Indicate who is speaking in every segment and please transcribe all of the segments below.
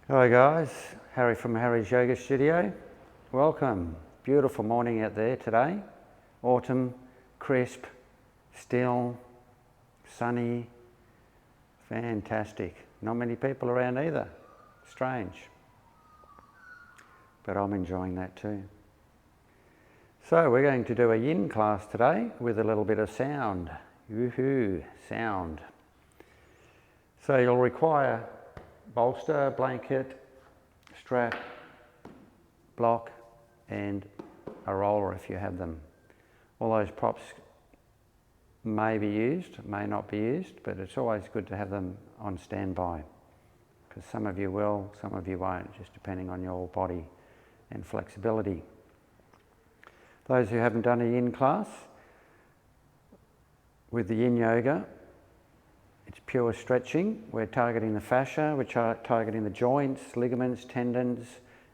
Speaker 1: Hi guys, Harry from Harry's Yoga Studio. Welcome. Beautiful morning out there today. Autumn, crisp, still, sunny, fantastic. Not many people around either. Strange. But I'm enjoying that too. So we're going to do a yin class today with a little bit of sound. Woohoo, sound. So you'll require bolster, blanket, strap, block and a roller if you have them. All those props may be used, may not be used, but it's always good to have them on standby because some of you will, some of you won't, just depending on your body and flexibility. Those who haven't done a yin class, with the Yin Yoga, it's pure stretching. We're targeting the fascia, we're targeting the joints, ligaments, tendons,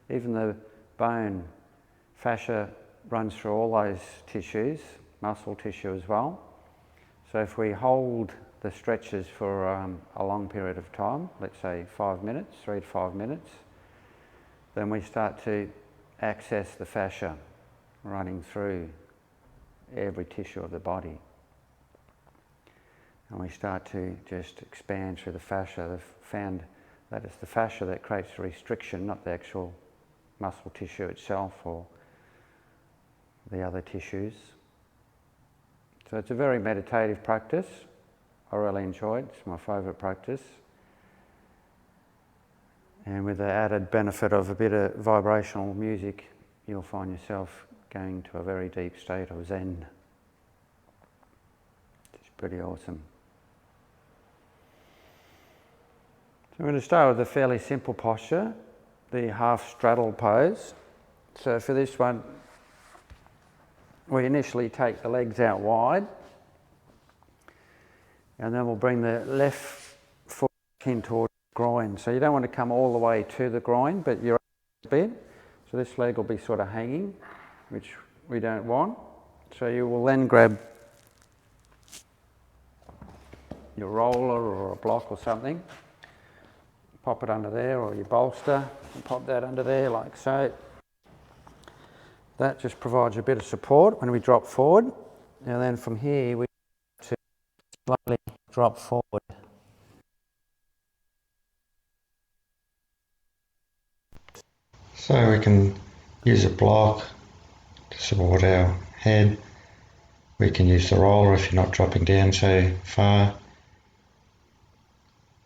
Speaker 1: even the bone. Fascia runs through all those tissues, muscle tissue as well. So if we hold the stretches for a long period of time, let's say 5 minutes, 3 to 5 minutes, then we start to access the fascia running through every tissue of the body. And we start to just expand through the fascia. They've found that it's the fascia that creates the restriction, not the actual muscle tissue itself or the other tissues. So it's a very meditative practice. I really enjoy it. It's my favourite practice. And with the added benefit of a bit of vibrational music, you'll find yourself going to a very deep state of Zen. It's pretty awesome. So I'm going to start with a fairly simple posture, the half straddle pose. So for this one, we initially take the legs out wide and then we'll bring the left foot in towards the groin. So you don't want to come all the way to the groin, but you're a bit. So this leg will be sort of hanging, which we don't want. So you will then grab your roller or a block or something, pop it under there, or your bolster, and pop that under there like so. That just provides a bit of support when we drop forward. And then from here we to slightly drop forward.
Speaker 2: So we can use a block to support our head. We can use the roller if you're not dropping down so far.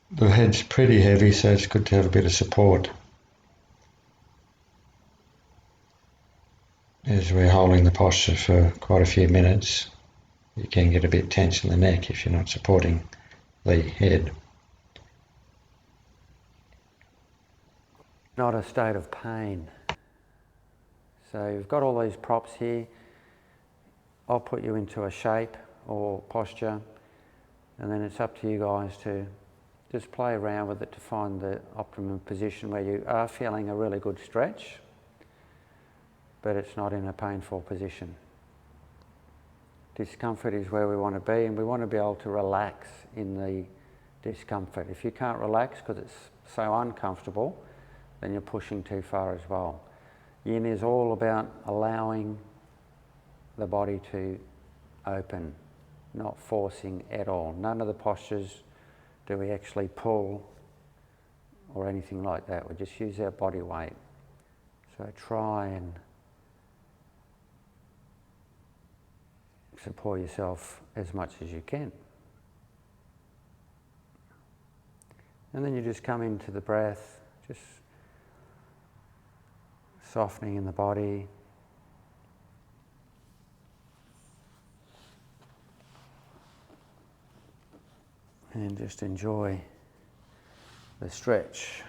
Speaker 2: The head's pretty heavy, so it's good to have a bit of support as we're holding the posture for quite a few minutes. You can get a bit tense in the neck if you're not supporting the head.
Speaker 1: Not a state of pain. So you've got all these props here. I'll put you into a shape or posture, and then it's up to you guys to just play around with it to find the optimum position where you are feeling a really good stretch, but it's not in a painful position. Discomfort is where we want to be, and we want to be able to relax in the discomfort. If you can't relax because it's so uncomfortable, then you're pushing too far as well. Yin is all about allowing the body to open, not forcing at all. None of the postures do we actually pull or anything like that. We just use our body weight. So try and support yourself as much as you can. And then you just come into the breath, just softening in the body. And just enjoy the stretch.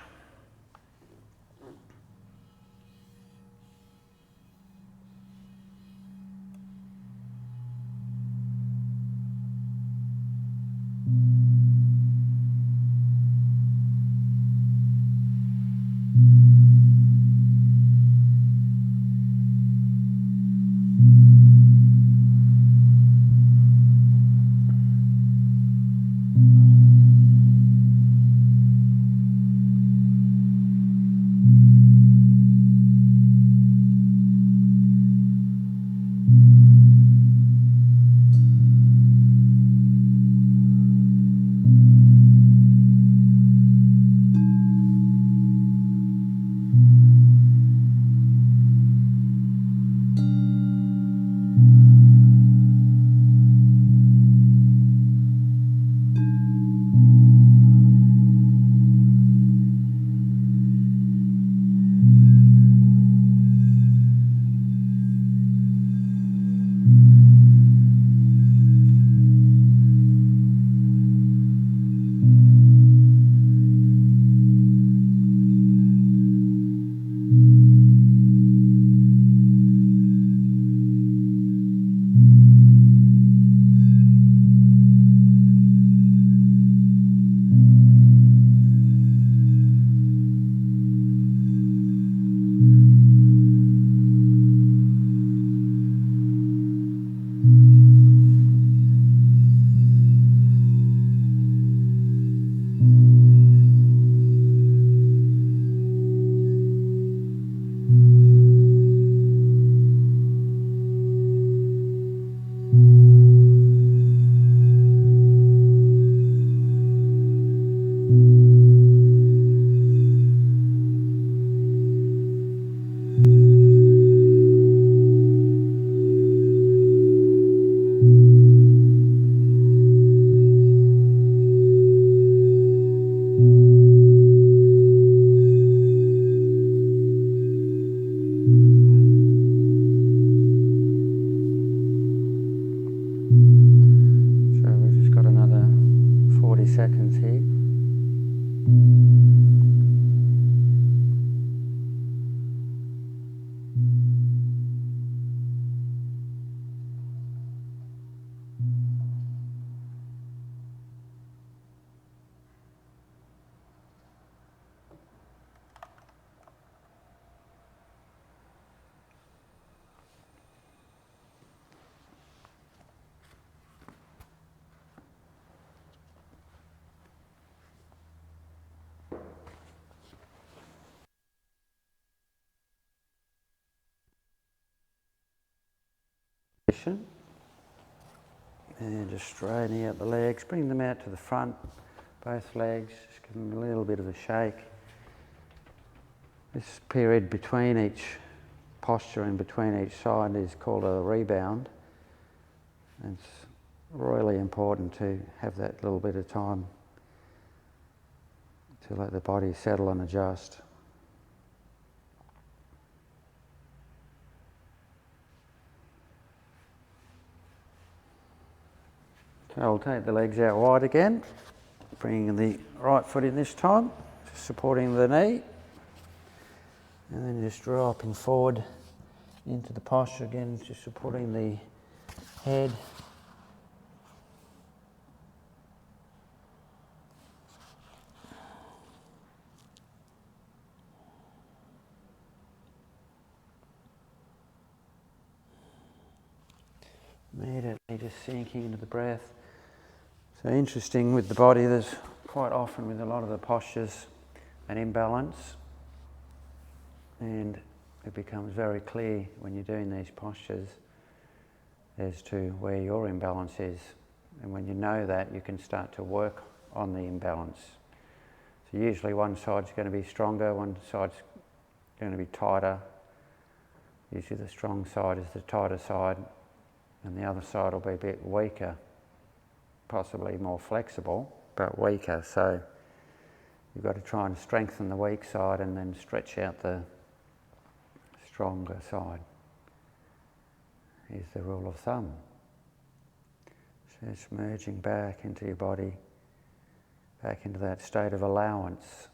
Speaker 1: And just straightening out the legs, bring them out to the front, both legs, just give them a little bit of a shake. This period between each posture and between each side is called a rebound. It's really important to have that little bit of time to let the body settle and adjust. So I'll take the legs out wide again, bringing the right foot in this time, just supporting the knee, and then just dropping forward into the posture again, just supporting the head. Immediately just sinking into the breath. So interesting with the body, there's quite often with a lot of the postures an imbalance, and it becomes very clear when you're doing these postures as to where your imbalance is. And when you know that, you can start to work on the imbalance. So usually one side's going to be stronger, one side's going to be tighter. Usually the strong side is the tighter side, and the other side will be a bit weaker, possibly more flexible, but weaker. So you've got to try and strengthen the weak side and then stretch out the stronger side, is the rule of thumb. So it's merging back into your body, back into that state of allowance.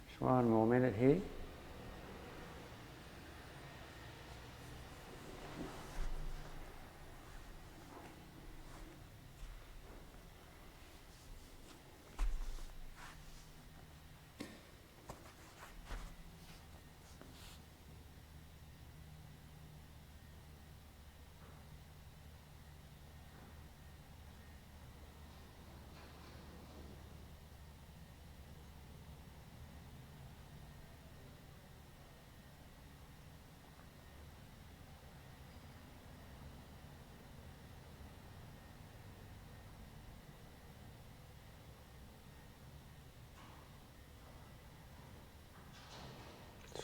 Speaker 1: Just one more minute here.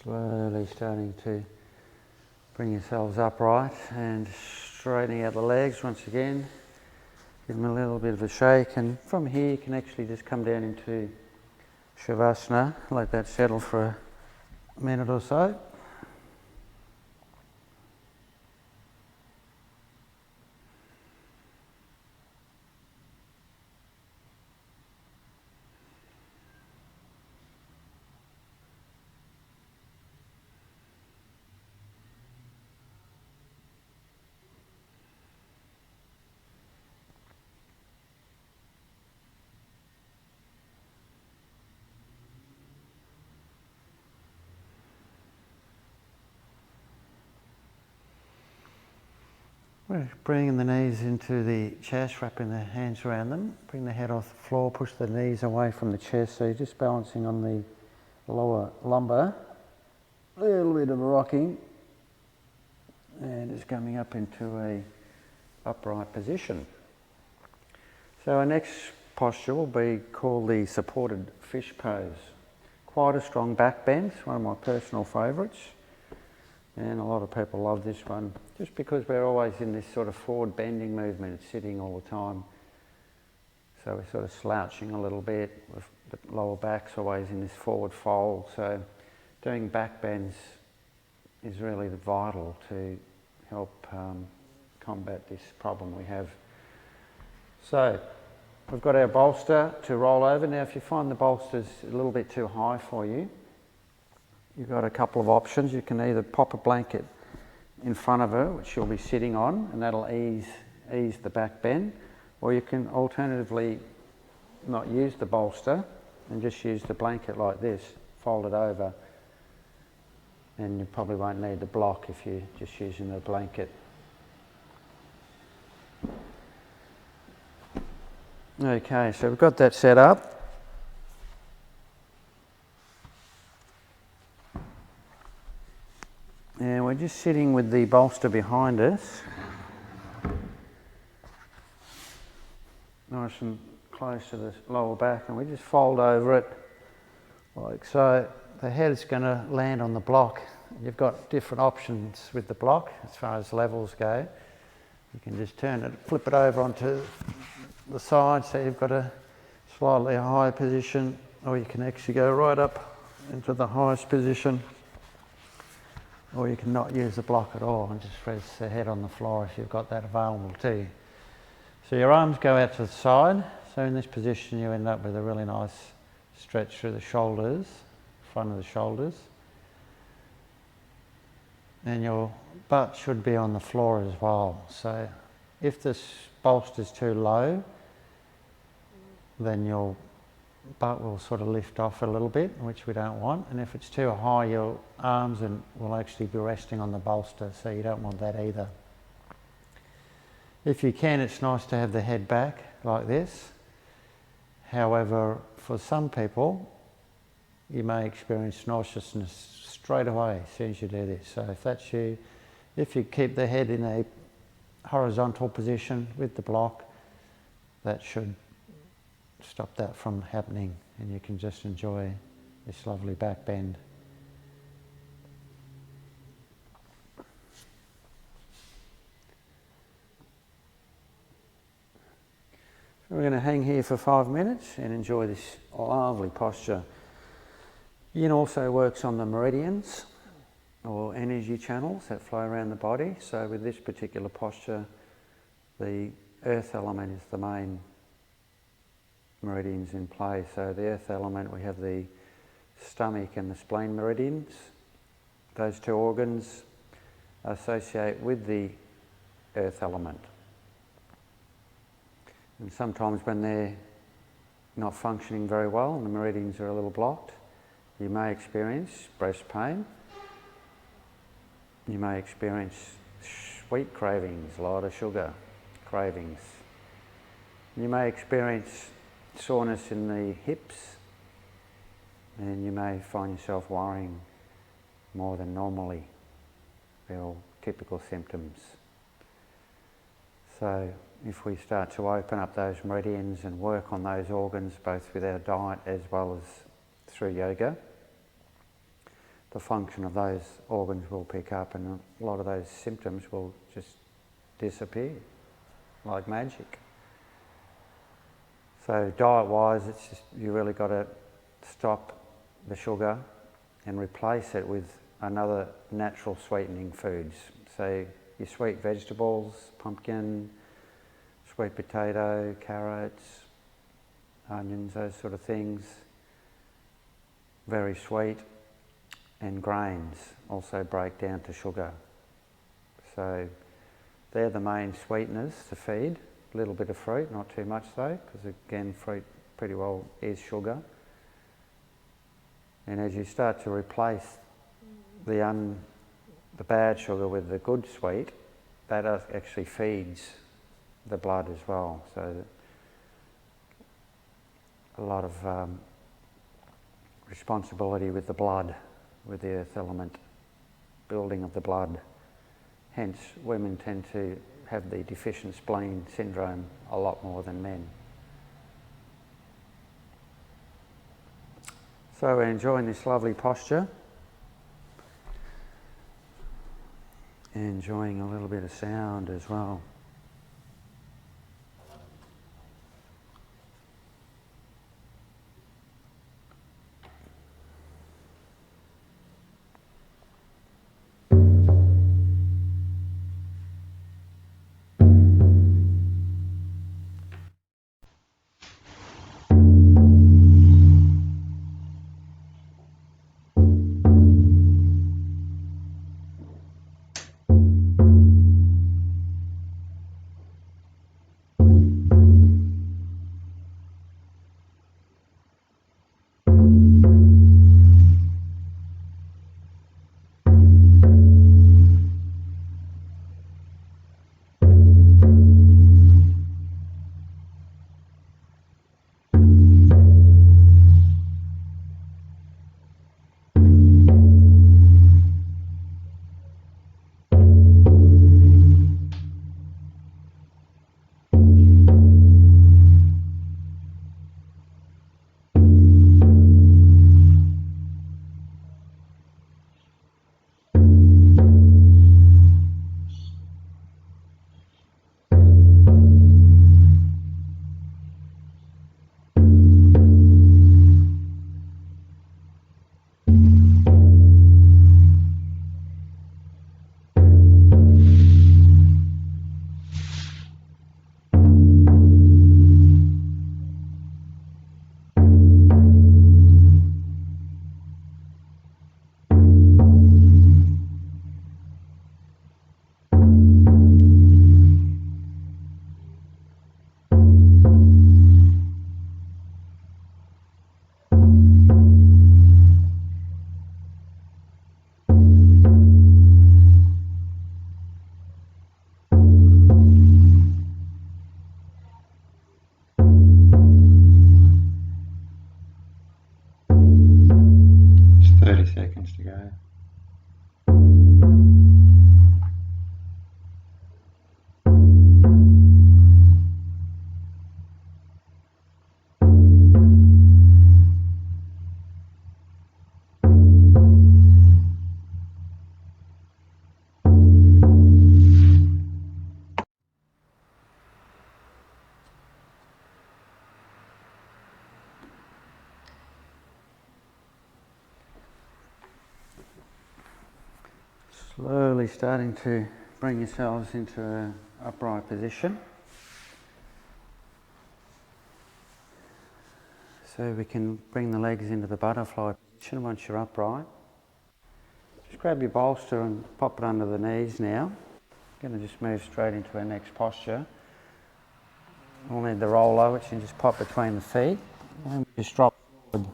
Speaker 1: Slowly starting to bring yourselves upright and straightening out the legs once again. Give them a little bit of a shake, and from here you can actually just come down into Shavasana, let that settle for a minute or so. We're bringing the knees into the chest, wrapping the hands around them. Bring the head off the floor, push the knees away from the chest, so you're just balancing on the lower lumbar. A little bit of a rocking, and just coming up into a upright position. So our next posture will be called the supported fish pose. Quite a strong back bend, one of my personal favourites. And a lot of people love this one, just because we're always in this sort of forward bending movement, sitting all the time. So we're sort of slouching a little bit, with the lower back's always in this forward fold. So doing back bends is really vital to help combat this problem we have. So we've got our bolster to roll over. Now if you find the bolster's a little bit too high for you, you've got a couple of options. You can either pop a blanket in front of her, which she'll be sitting on, and that'll ease the back bend, or you can alternatively not use the bolster and just use the blanket like this, fold it over, and you probably won't need the block if you're just using the blanket. Okay, so we've got that set up. And we're just sitting with the bolster behind us, nice and close to the lower back, and we just fold over it like so. The head's going to land on the block. You've got different options with the block as far as levels go. You can just turn it, flip it over onto the side so you've got a slightly higher position, or you can actually go right up into the highest position. Or you can not use the block at all and just rest the head on the floor if you've got that available to you. So your arms go out to the side. So in this position you end up with a really nice stretch through the shoulders, front of the shoulders. And your butt should be on the floor as well. So if this bolster's too low, then your butt will sort of lift off a little bit, which we don't want. And if it's too high, your arms will actually be resting on the bolster, so you don't want that either. If you can, it's nice to have the head back like this. However, for some people, you may experience nauseousness straight away as soon as you do this. So if that's you, if you keep the head in a horizontal position with the block, that should stop that from happening, and you can just enjoy this lovely back bend. So we're going to hang here for 5 minutes and enjoy this lovely posture. Yin also works on the meridians or energy channels that flow around the body. So with this particular posture, the earth element is the main meridians in play. So the earth element, we have the stomach and the spleen meridians. Those two organs associate with the earth element. And sometimes when they're not functioning very well and the meridians are a little blocked, you may experience breast pain. You may experience sweet cravings, a lot of sugar cravings. You may experience soreness in the hips, and you may find yourself worrying more than normally. They're all typical symptoms. So if we start to open up those meridians and work on those organs, both with our diet as well as through yoga, the function of those organs will pick up, and a lot of those symptoms will just disappear like magic. So diet-wise, it's just you really got to stop the sugar and replace it with another natural sweetening foods. So your sweet vegetables, pumpkin, sweet potato, carrots, onions, those sort of things, very sweet, and grains also break down to sugar. So they're the main sweeteners to feed. A little bit of fruit, not too much though, because again, fruit pretty well is sugar. And as you start to replace the bad sugar with the good sweet, that actually feeds the blood as well. So a lot of responsibility with the blood, with the earth element, building of the blood. Hence, women tend to have the deficient spleen syndrome a lot more than men. So we're enjoying this lovely posture, enjoying a little bit of sound as well. It's 30 seconds to go. Slowly starting to bring yourselves into an upright position. So we can bring the legs into the butterfly position once you're upright. Just grab your bolster and pop it under the knees now. Going to just move straight into our next posture. We'll need the roller, which you can just pop between the feet. And just drop forward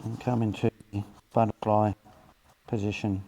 Speaker 1: and come into the butterfly position.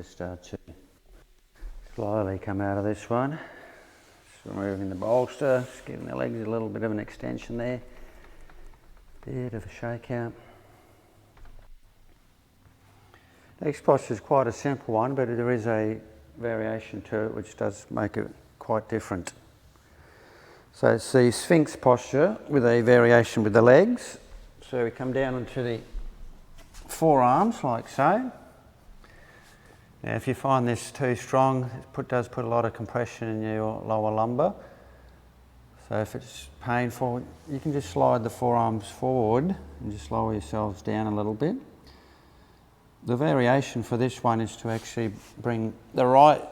Speaker 1: start to slowly come out of this one. Just removing the bolster, just giving the legs a little bit of an extension there. Bit of a shake out. Next posture is quite a simple one, but there is a variation to it which does make it quite different. So it's the Sphinx posture with a variation with the legs. So we come down onto the forearms like so. Now if you find this too strong, it does put a lot of compression in your lower lumbar. So if it's painful, you can just slide the forearms forward and just lower yourselves down a little bit. The variation for this one is to actually bring the right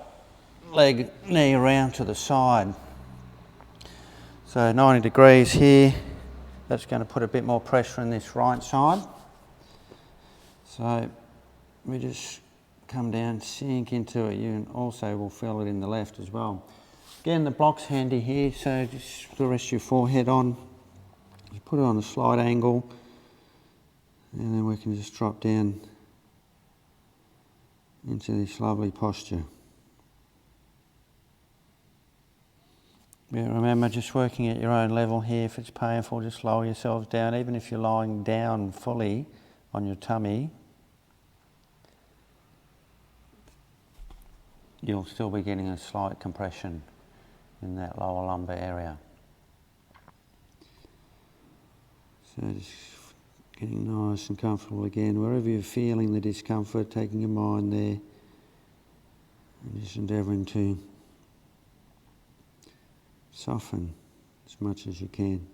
Speaker 1: leg knee around to the side. So 90 degrees here, that's going to put a bit more pressure in this right side. So we just come down, sink into it. You also will feel it in the left as well. Again, the block's handy here, so just rest your forehead on. You put it on a slight angle, and then we can just drop down into this lovely posture. Yeah, remember, just working at your own level here. If it's painful, just lower yourselves down. Even if you're lying down fully on your tummy, you'll still be getting a slight compression in that lower lumbar area. So just getting nice and comfortable again. Wherever you're feeling the discomfort, taking your mind there and just endeavouring to soften as much as you can.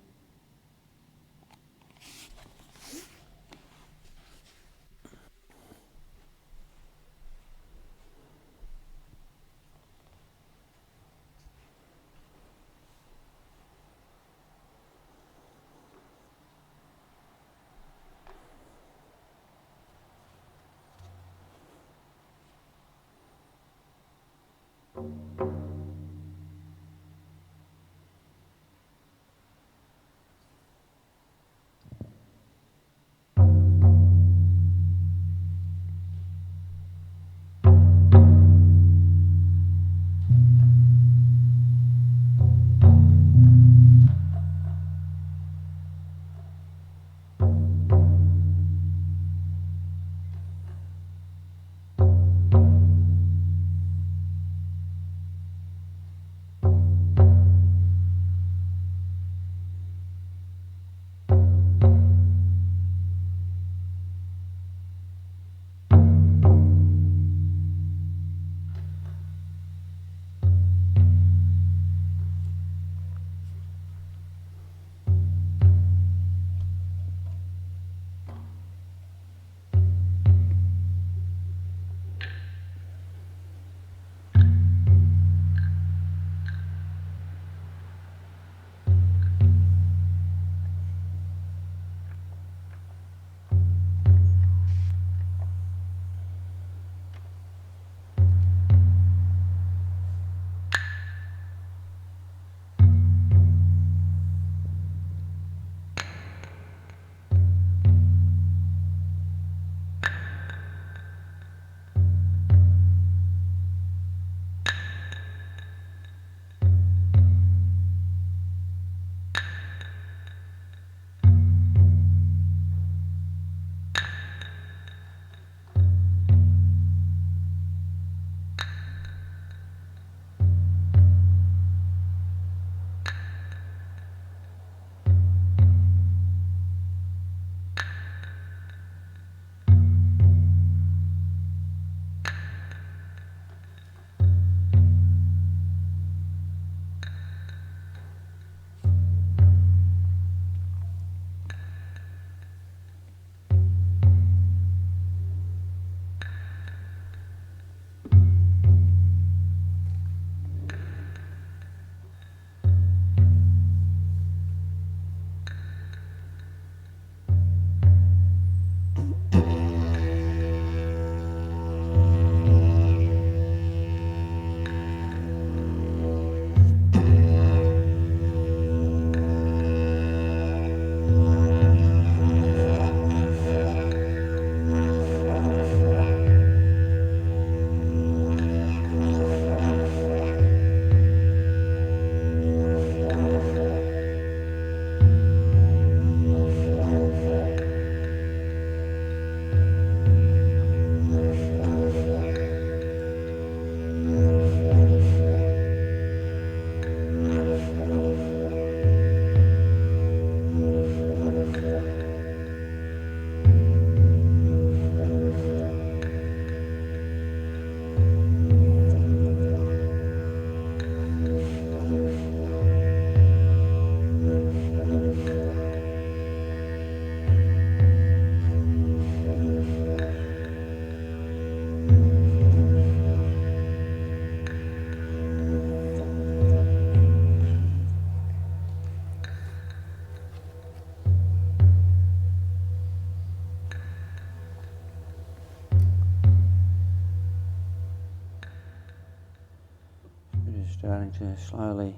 Speaker 1: Starting to slowly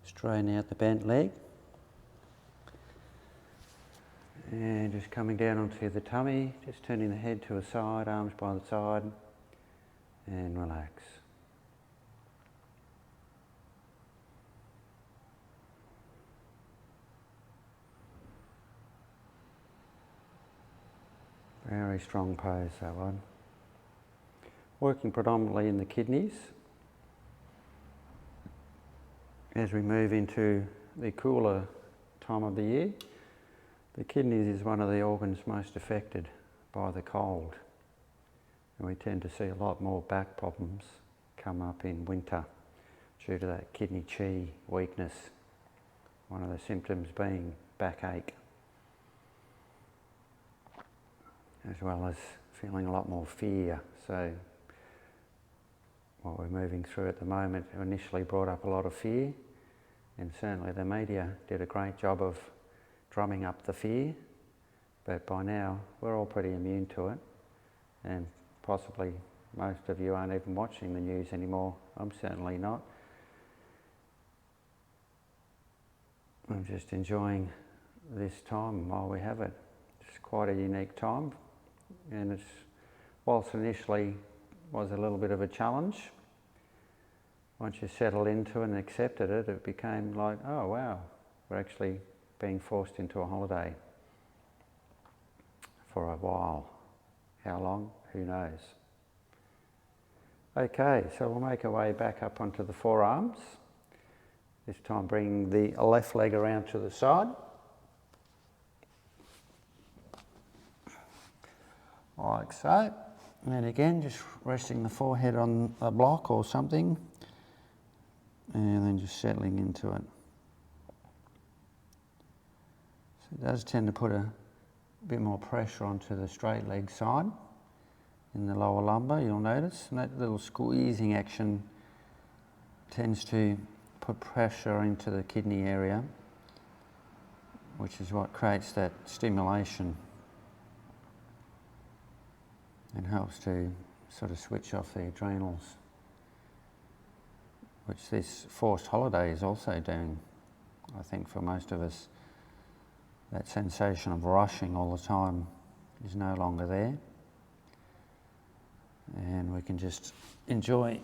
Speaker 1: straighten out the bent leg. And just coming down onto the tummy, just turning the head to a side, arms by the side, and relax. Very strong pose, that one. Working predominantly in the kidneys. As we move into the cooler time of the year, the kidneys is one of the organs most affected by the cold. And we tend to see a lot more back problems come up in winter due to that kidney chi weakness. One of the symptoms being backache, as well as feeling a lot more fear. So what we're moving through at the moment initially brought up a lot of fear, and certainly the media did a great job of drumming up the fear, but by now we're all pretty immune to it, and possibly most of you aren't even watching the news anymore. I'm certainly not. I'm just enjoying this time while we have it. It's quite a unique time, and it's, whilst initially was a little bit of a challenge, once you settle into it and accepted it, it became like, oh wow, we're actually being forced into a holiday for a while. How long? Who knows? Okay, so we'll make our way back up onto the forearms. This time bringing the left leg around to the side. Like so. And again, just resting the forehead on a block or something, and then just settling into it. So it does tend to put a bit more pressure onto the straight leg side in the lower lumbar, you'll notice. And that little squeezing action tends to put pressure into the kidney area, which is what creates that stimulation and helps to sort of switch off the adrenals, which this forced holiday is also doing. I think for most of us, that sensation of rushing all the time is no longer there, and we can just enjoy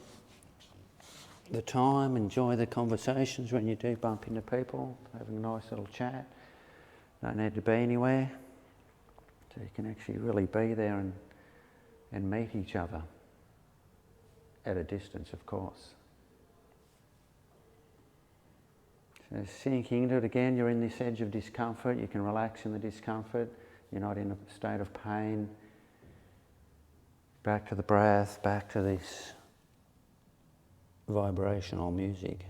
Speaker 1: the time, enjoy the conversations when you do bump into people, having a nice little chat. Don't need to be anywhere, so you can actually really be there and meet each other at a distance, of course. So sinking into it again, you're in this edge of discomfort. You can relax in the discomfort. You're not in a state of pain. Back to the breath, back to this vibrational music.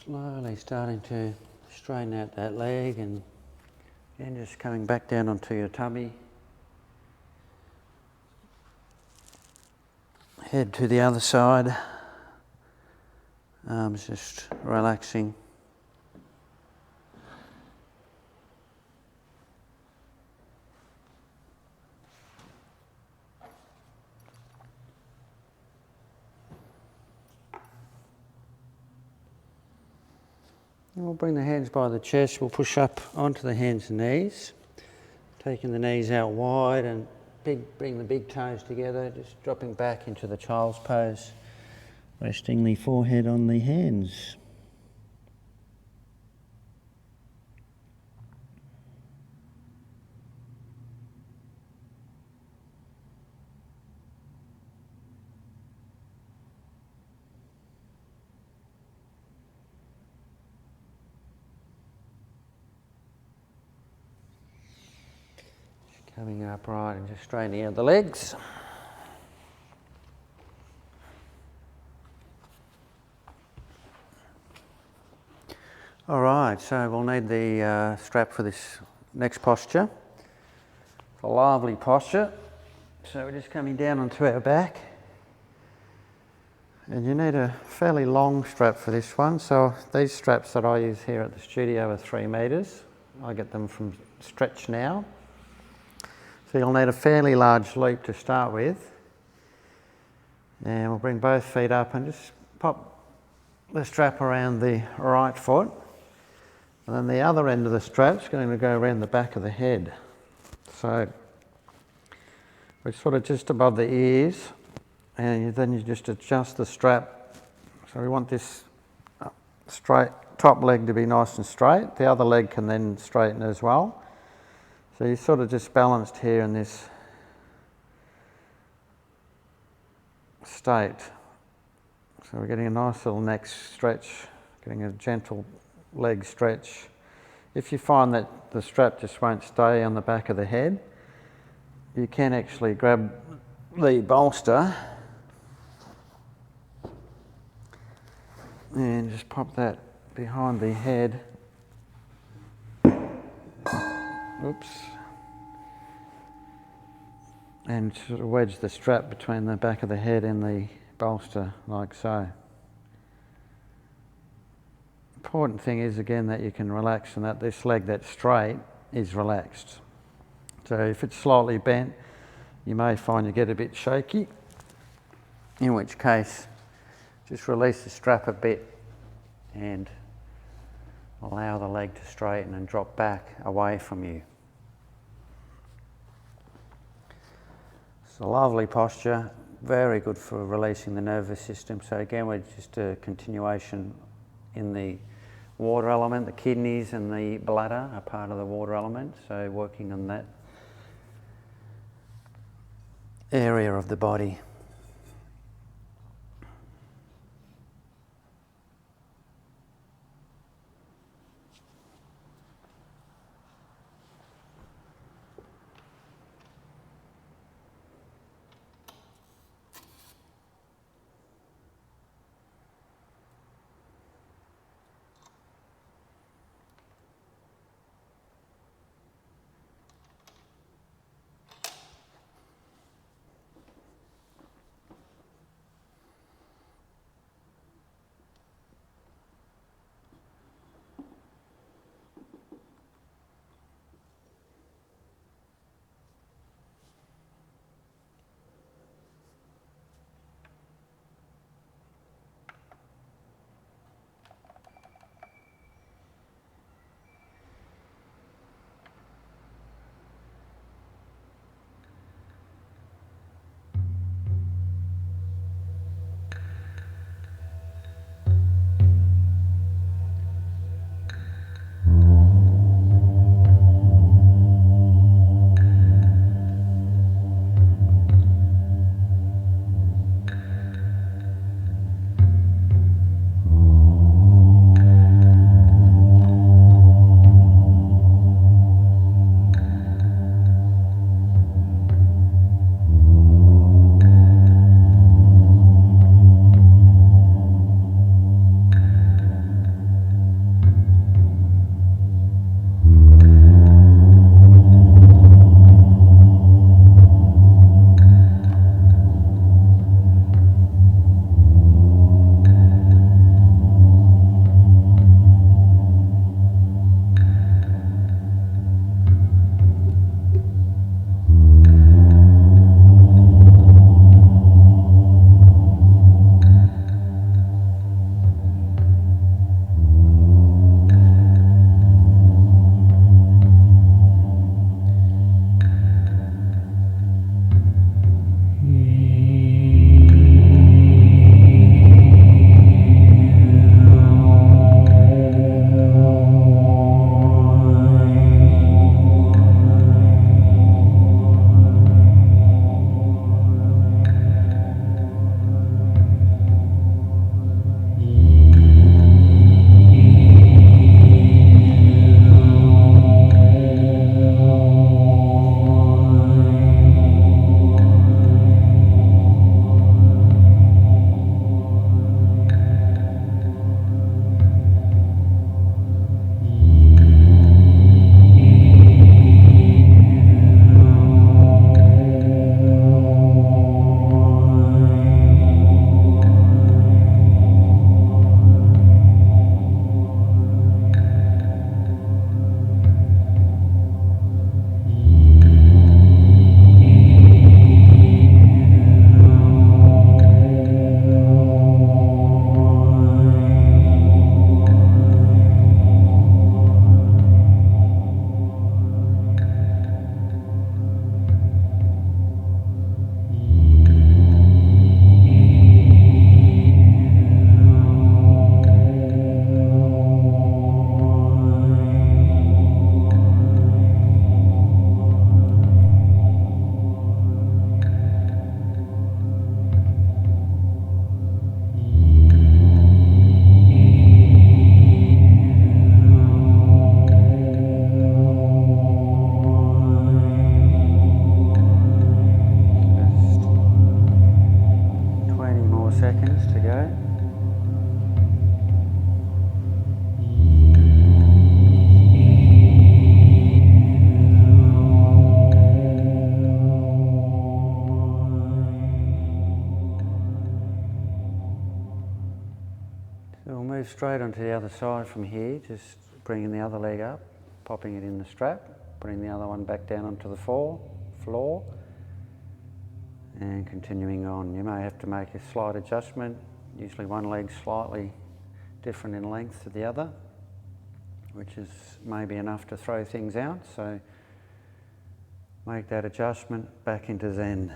Speaker 1: Slowly starting to straighten out that leg and then just coming back down onto your tummy. Head to the other side. Arms just relaxing. We'll bring the hands by the chest, we'll push up onto the hands and knees, taking the knees out wide and bring the big toes together, just dropping back into the child's pose, resting the forehead on the hands. Coming upright and just straightening out the legs. All right, so we'll need the strap for this next posture. It's a lively posture. So we're just coming down onto our back. And you need a fairly long strap for this one. So these straps that I use here at the studio are 3 meters. I get them from Stretch Now. So you'll need a fairly large loop to start with. And we'll bring both feet up and just pop the strap around the right foot. And then the other end of the strap's going to go around the back of the head. So we're sort of just above the ears, and then you just adjust the strap. So we want this straight top leg to be nice and straight. The other leg can then straighten as well. So you're sort of just balanced here in this state. So we're getting a nice little neck stretch, getting a gentle leg stretch. If you find that the strap just won't stay on the back of the head, you can actually grab the bolster and just pop that behind the head. Oops. And sort of wedge the strap between the back of the head and the bolster, like so. Important thing is again that you can relax and that this leg that's straight is relaxed. So if it's slightly bent, you may find you get a bit shaky, in which case just release the strap a bit and allow the leg to straighten and drop back away from you. It's a lovely posture, very good for releasing the nervous system. So again, we're just a continuation in the water element. The kidneys and the bladder are part of the water element, so working on that area of the body. So we'll move straight onto the other side from here, just bringing the other leg up, popping it in the strap, putting the other one back down onto the floor, and continuing on. You may have to make a slight adjustment. Usually one leg's slightly different in length to the other, which is maybe enough to throw things out, so make that adjustment back into Zen.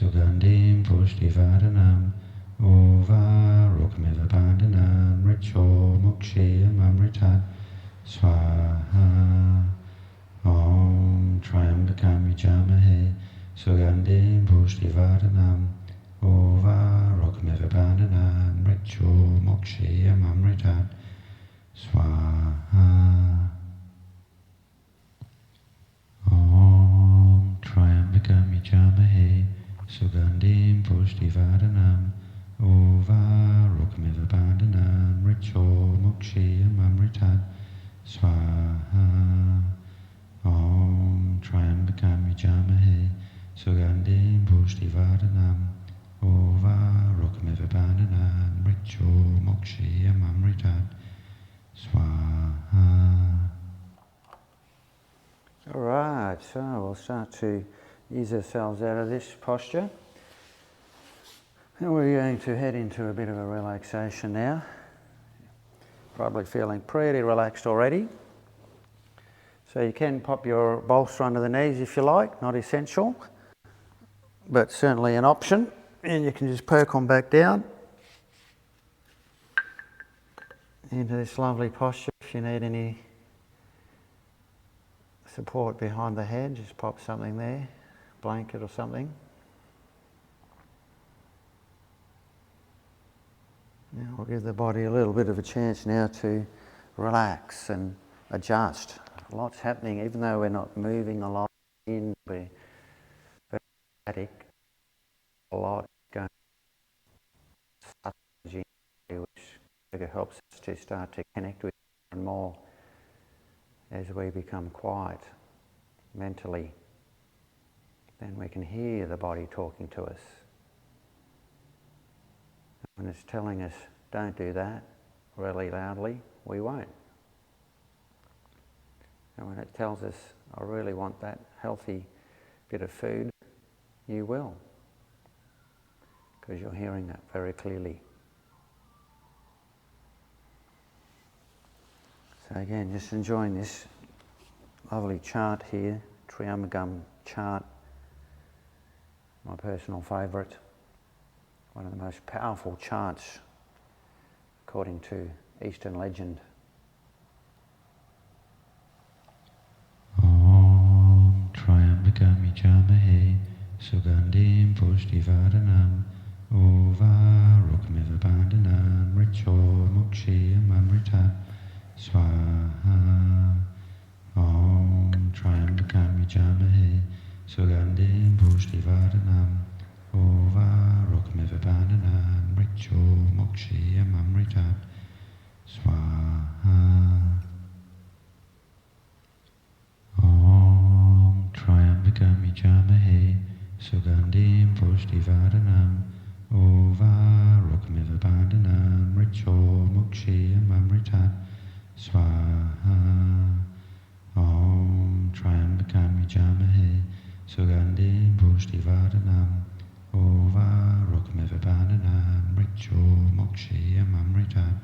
Speaker 2: Sugandhim pushtivaranam uvarokamiva bandhanam richo mukshiyam amritat swaha. Om Triambakam Yajamahe Sugandhim pushtivaranam uvarokamiva bandhanam richo mukshiyam amritat swaha. Om Triambakam Yajamahe Sugandhim pushtivaranam uvarokamiva bandhanam richo mukshiyam amritat swaha. Om Triambakam Yajamahe Sugandhim pushtivaranam uvarokamiva bandhanam richo mukshiyam amritat swaha.
Speaker 1: Alright, so we'll start to ease ourselves out of this posture. And we're going to head into a bit of a relaxation now. Probably feeling pretty relaxed already. So you can pop your bolster under the knees if you like, not essential, but certainly an option. And you can just perk on back down into this lovely posture. If you need any support behind the head, just pop something there, blanket or something. Now we'll give the body a little bit of a chance now to relax and adjust. Lots happening, even though we're not moving a lot in, we're very static, a lot going on, which helps us to start to connect with more and more as we become quiet mentally. Then we can hear the body talking to us. When it's telling us, don't do that really loudly, we won't. And when it tells us, I really want that healthy bit of food, you will. Because you're hearing that very clearly. So again, just enjoying this lovely chant here, Triamagam chant, my personal favourite. One of the most powerful chants according to Eastern legend.
Speaker 2: Om Triambakam Yajamahe Sugandhim Pushtivaranam Uvarukmiva Bandhanam Richo Mukshiyam Amrita Swaha. Om Triambakam Yajamahe Sugandhim Pushtivaranam Uvarukmiva Bandhanam Richo Mukshiyam Amrita Swaha. Om Triambakam Yajamahe Sugandhim Pushtivaranam Uvarukmiva Bandhanam Richo Mukshiyam Amrita Swaha. Om Triambakam Yajamahe Sugandhim Pushtivaranam Uvarukmiva Bandhanam Richo Mukshiyam Amrita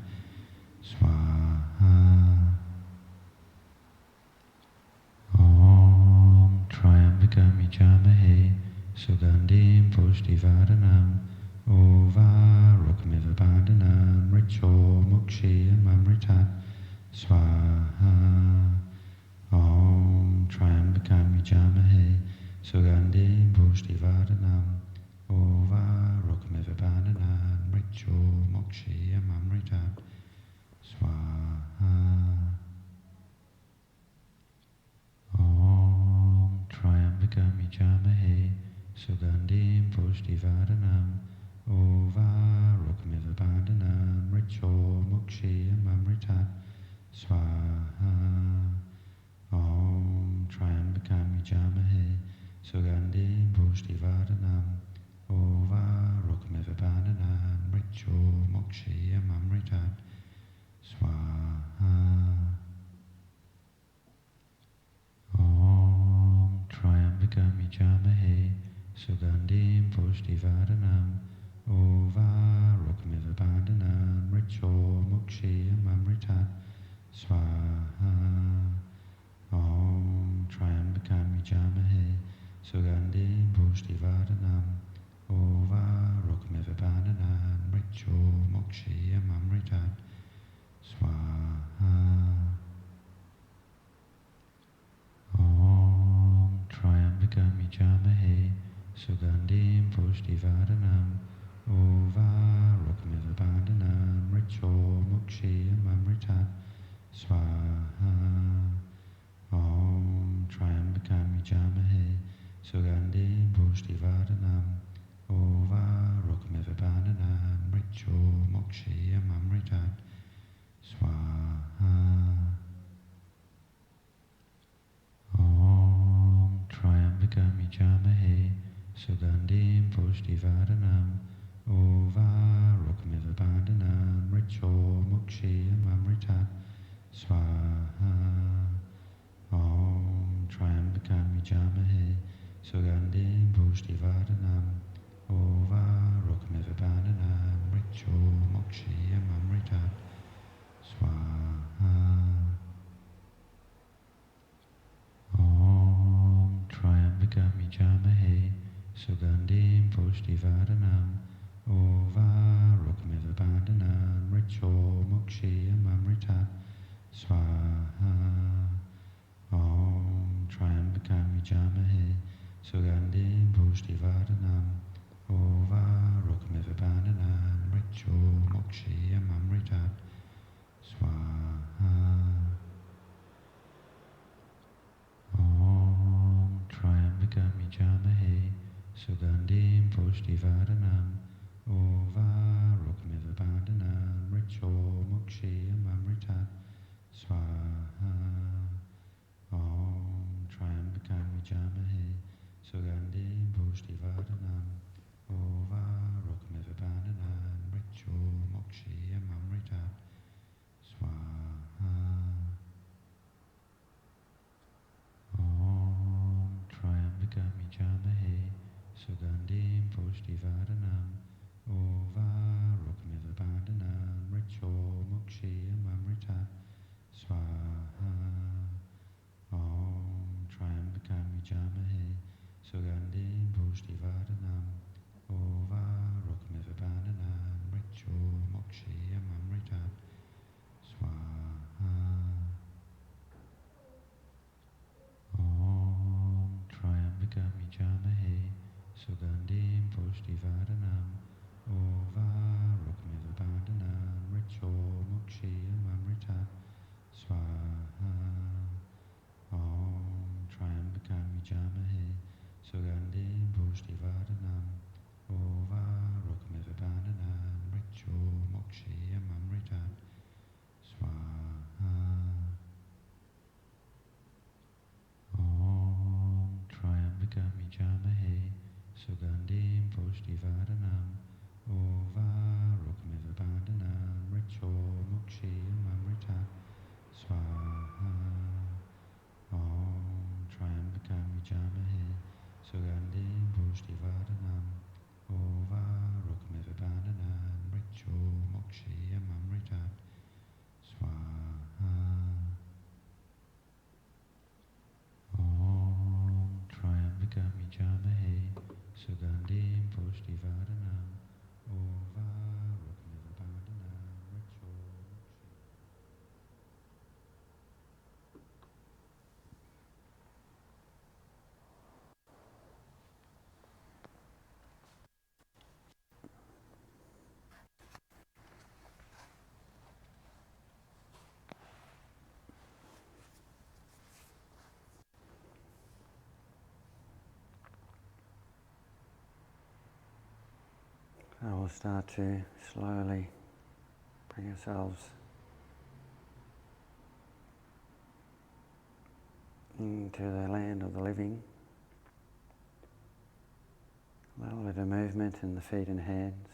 Speaker 2: Swaha. Om Triambakam Yajamahe Sugandhim Pushtivaranam Uvarukmiva Bandhanam Richo Mukshiyam Amrita Swaha. Om Triambakam Yajamahe Sugandhim Pushtivaranam Uvarukmiva Bandhanam Richo Mukshiyam Amrita Swaha. Om Triambakam Yajamahe Sugandhim Pushtivaranam Uvarukmiva Bandhanam Richo Mukshiyam Amrita Swaha. Om Triambakam Yajamahe Sugandhim Pushtivaranam Uvarukmiva Bandhanam Richo Mukshiyam Amrita Swaha. Om Triambakam Yajamahe Sugandhim Pushtivaranam Uvarukmiva Bandhanam Richo Mukshiyam Amrita Swaha. Om Triambakam Yajamahe Sugandhim Pushtivaranam Uvarukmiva Bandhanam Richo Mukshiyam Amrita Swaha. Om Triambakam Yajamahe Sugandhim Pushtivaranam Uvarukmiva Bandhanam Richo Mukshiyam Amrita Swaha. Om Triambakam Yajamahe Sugandhim Pushtivaranam Uvarukmiva Bandhanam Richo Mukshiyam Amrita Swaha. Om Triambakam Yajamahe Sugandhim Pushtivaranam Uvarukmiva Bandhanam Richo Mukshiyam Amrita Swaha. Om Triambakam Trayambakam Yajamahe Sugandhim Pushtivardhanam Ova Rukmivabananam Richo Mokshiyam Amritat Swaha. Om Trayambakam Yajamahe Sugandhim Pushtivardhanam Ova Rukmivabananam Richo Mokshiyam Amritat Swaha. Om Trayambakam Yajamahe Sugandhim Pushtivardhanam Ova Rukmivabananam Richo Mokshiyam Amritat Swaha. Om Trayambakam Yajamahe Sugandhim Pushtivardhanam Ova Rukmivabananam Richo Mokshiyam Amritat Swaha. Om Trayambakam Yajamahe Sugandhim Pushtivardhanam Ova Rukmivabananam Richo Mokshiyam Amritat Swaha. Om Trayambakam Yajamahe Sugandhim Pushtivardhanam Ova Rukmivabananam Richo Mokshiyam Amritat Swaha. Om Trayambakam Yajamahe Sugandhim Pushtivardhanam Ova Rukmivabananam Richo Mokshiyam Amritat Swaha. Om Trayambakam Yajamahe Sugandhim Pushtivardhanam Ova Rukmivabananam Richo Mokshiyam Amritat Swaha. Om Trayambakam Yajamahe Sugandhim Pushtivardhanam Ova Rukmivabananam Richo Mokshiyam Amritat Swaha. Om Trayambakam Yajamahe Sugandhim Pushtivardhanam Ova Rukmivabananam Richo Mokshiyam Amritat Swaha. Om Trayambakam Yajamahe Sugandhim Pushtivardhanam Ova Rukmivabananam Richo Mokshiyam Amritat Swaha. Om Trayambakam Yajamahe Sugandhim Pushtivardhanam Ova Rukmivabananam Richo
Speaker 1: So we'll start to slowly bring ourselves into the land of the living. A little bit of movement in the feet and hands.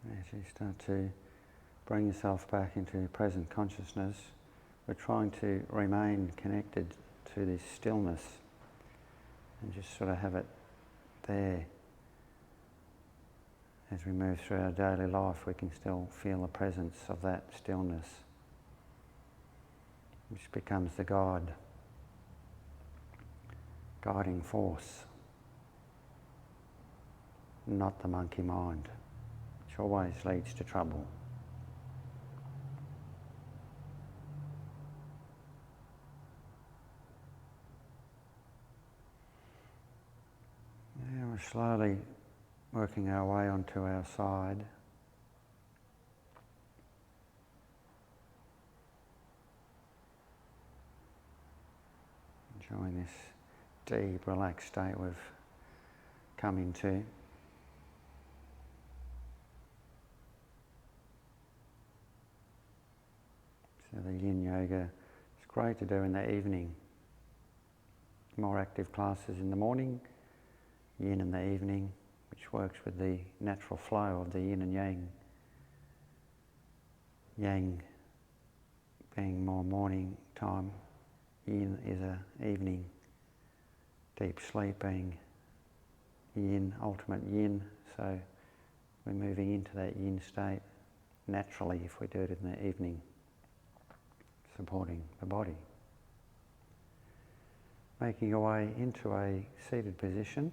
Speaker 1: As you start to bring yourself back into present consciousness, we're trying to remain connected to this stillness and just sort of have it there. As we move through our daily life, we can still feel the presence of that stillness, which becomes the guiding force, not the monkey mind, which always leads to trouble. Yeah, we're slowly working our way onto our side. Enjoying this deep, relaxed state we've come into. So the Yin Yoga is great to do in the evening. More active classes in the morning, Yin in the evening, which works with the natural flow of the Yin and Yang. Yang being more morning time, yin is evening, deep sleep being yin, ultimate yin, so we're moving into that yin state naturally if we do it in the evening, supporting the body. Making your way into a seated position,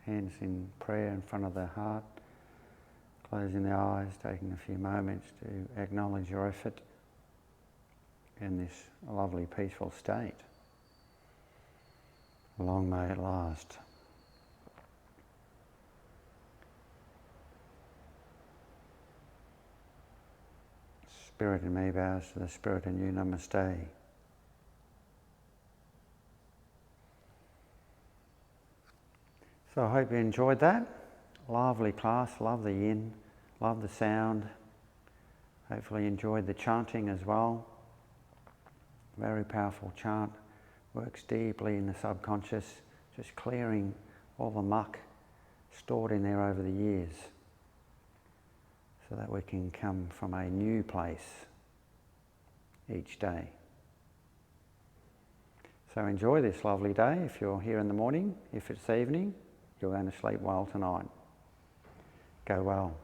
Speaker 1: hands in prayer in front of the heart, closing the eyes, taking a few moments to acknowledge your effort in this lovely peaceful state. Long may it last. Spirit in me bows to the spirit in you, namaste. So I hope you enjoyed that. Lovely class, love the yin, love the sound. Hopefully you enjoyed the chanting as well. Very powerful chant, works deeply in the subconscious, just clearing all the muck stored in there over the years so that we can come from a new place each day. So enjoy this lovely day if you're here in the morning. If it's evening, you're going to sleep well tonight. Go well.